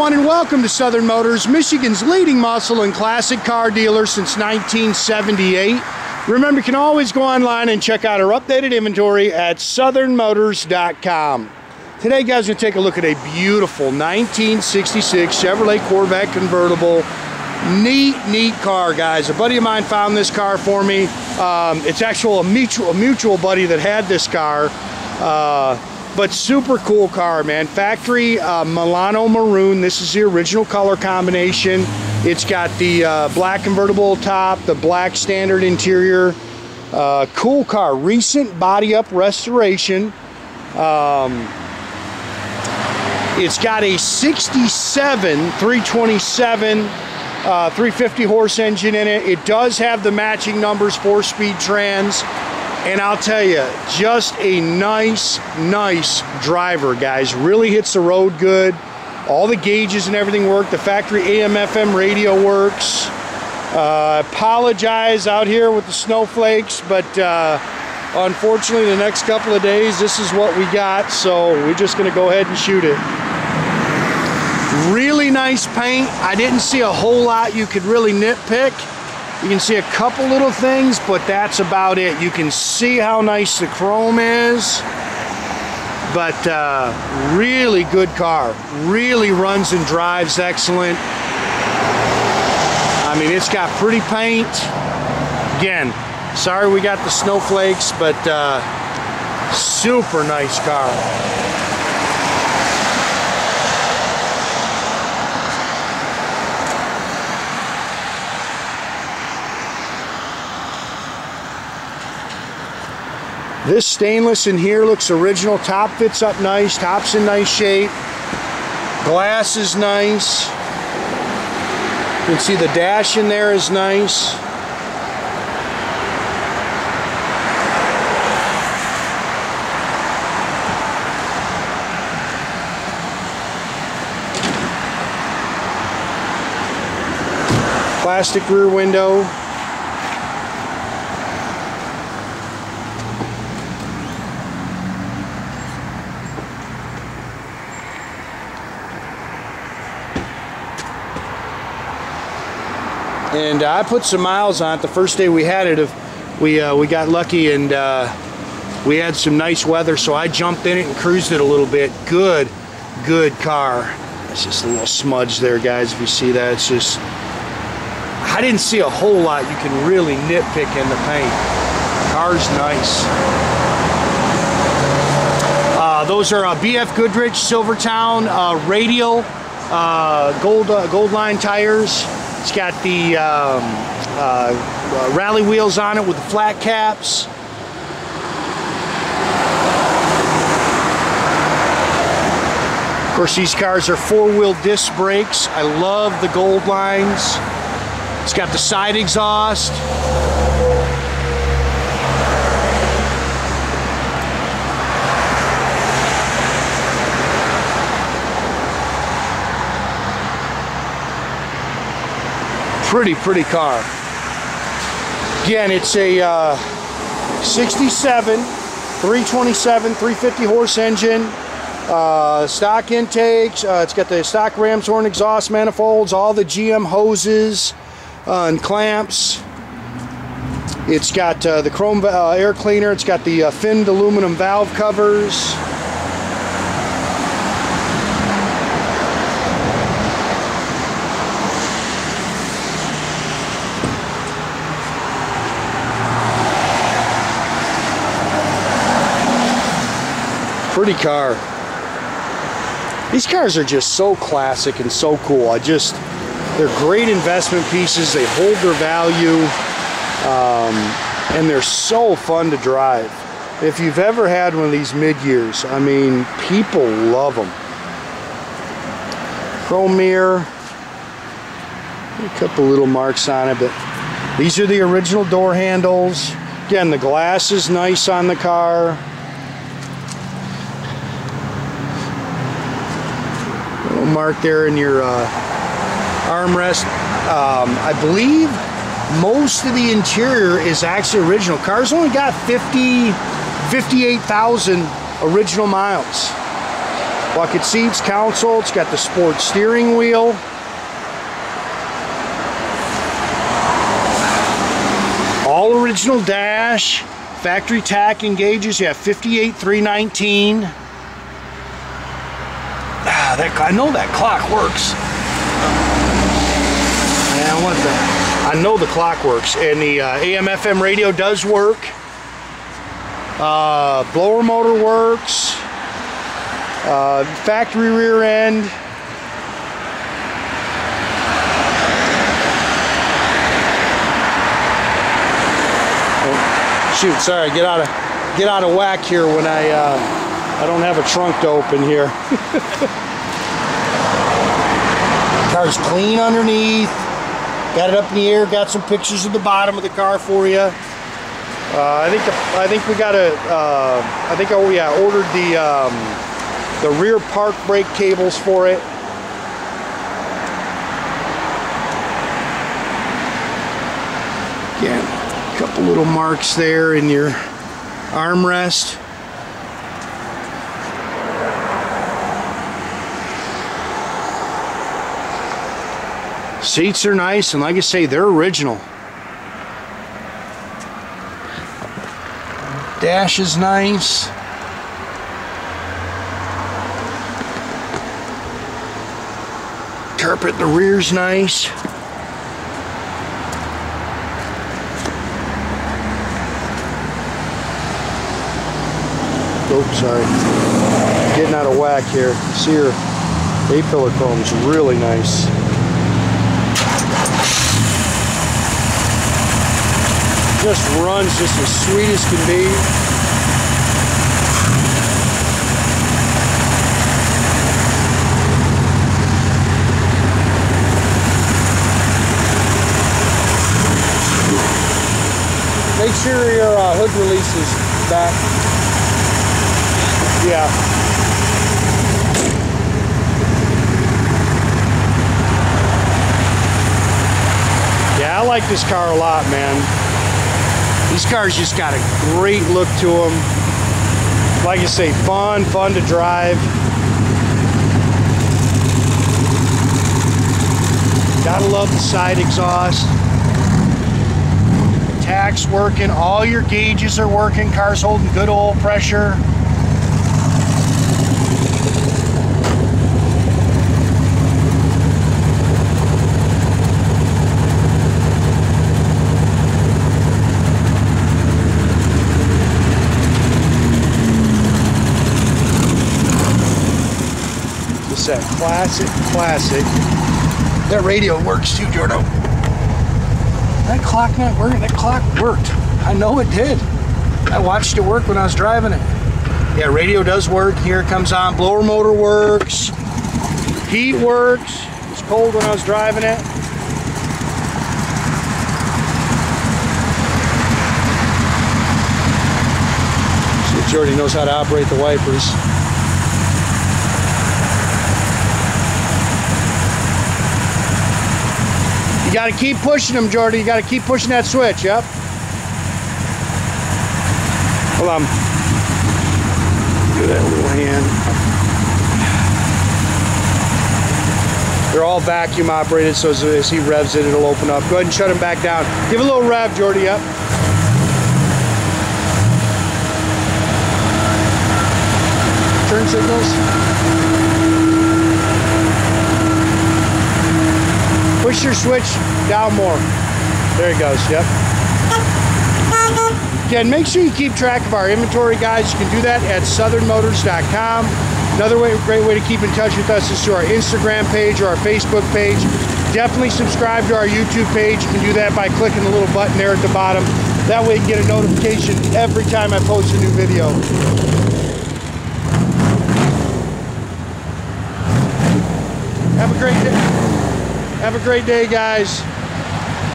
everyone, and welcome to Southern Motors, Michigan's leading muscle and classic car dealer since 1978. Remember, you can always go online and check out our updated inventory at southernmotors.com. Today, guys, we're going to take a look at a beautiful 1966 Chevrolet Corvette convertible. Neat car, guys. A buddy of mine found this car for me. It's actually a mutual buddy that had this car. But super cool car, man. Factory Milano maroon. This is the original color combination. It's got the black convertible top, the black standard interior. Cool car. Recent body up restoration. It's got a 67 327 350 horse engine in it. It does have the matching numbers, 4-speed trans. And I'll tell you, just a nice driver, guys. Really hits the road good. All the gauges and everything work. The factory AM/FM radio works. Apologize out here with the snowflakes, but unfortunately the next couple of days this is what we got, so we're just going to go ahead and shoot it. Really nice paint. I didn't see a whole lot you could really nitpick. You can see a couple little things, but that's about it. You can see how nice the chrome is, but really good car. Really runs and drives excellent. I mean, it's got pretty paint. Again, sorry we got the snowflakes, but super nice car. This stainless in here looks original. Top fits up nice. Top's in nice shape. Glass is nice. You can see the dash in there is nice. Plastic rear window. And I put some miles on it the first day we had it. We got lucky and we had some nice weather, so I jumped in it and cruised it a little bit. Good car. It's just a little smudge there, guys, if you see that. It's just, I didn't see a whole lot you can really nitpick in the paint. Car's nice. Those are BF Goodrich Silvertown radial gold line tires. It's got the rally wheels on it with the flat caps. Of course, these cars are 4-wheel disc brakes. I love the gold lines. It's got the side exhaust. Pretty car. Again, it's a 67 327 350 horse engine, stock intakes. It's got the stock ram's horn exhaust manifolds, all the GM hoses and clamps. It's got the chrome air cleaner. It's got the finned aluminum valve covers. Pretty car. These cars are just so classic and so cool. They're great investment pieces. They hold their value, and they're so fun to drive. If you've ever had one of these mid-years, I mean, people love them. Chrome mirror. A couple little marks on it, but these are the original door handles. Again, the glass is nice on the car. Mark there in your armrest. I believe most of the interior is actually original. Car's only got 58,000 original miles. Bucket seats, console. It's got the sports steering wheel. All original dash. Factory tack and gauges. You have 58,319. I know that clock works. Man, what the? I know the clock works. And the AM/FM radio does work. Blower motor works. Factory rear end. Oh, shoot! Sorry, get out of whack here when I don't have a trunk to open here. Car's clean underneath. Got it up in the air. Got some pictures of the bottom of the car for you. I think we got a. Ordered the rear park brake cables for it. Again, a couple little marks there in your armrest. Seats are nice, and like I say, they're original. Dash is nice. Carpet in the rear's nice. Oops, sorry. Getting out of whack here. See her A-pillar chrome's really nice. Just runs just as sweet as can be. Make sure your hood release is back. Yeah. Yeah, I like this car a lot, man. These cars just got a great look to them. Like I say, fun to drive. Gotta love the side exhaust. Tach's working, all your gauges are working, car's holding good oil pressure. Just that classic. That radio works too, Jordan. That clock not working. That clock worked. I know it did. I watched it work when I was driving it. Yeah, radio does work. Here it comes on. Blower motor works. Heat works. It was cold when I was driving it. See, Jordy knows how to operate the wipers. You got to keep pushing them, Jordy. You got to keep pushing that switch. Yep. Hold on. Do that little hand. They're all vacuum operated, so as he revs it, it'll open up. Go ahead and shut them back down. Give it a little rev, Jordy. Yep. Turn signals. Push your switch down more. There it goes, yep. Again, make sure you keep track of our inventory, guys. You can do that at southernmotors.com. Another great way to keep in touch with us is through our Instagram page or our Facebook page. Definitely subscribe to our YouTube page. You can do that by clicking the little button there at the bottom. That way you can get a notification every time I post a new video. Have a great day. Have a great day, guys.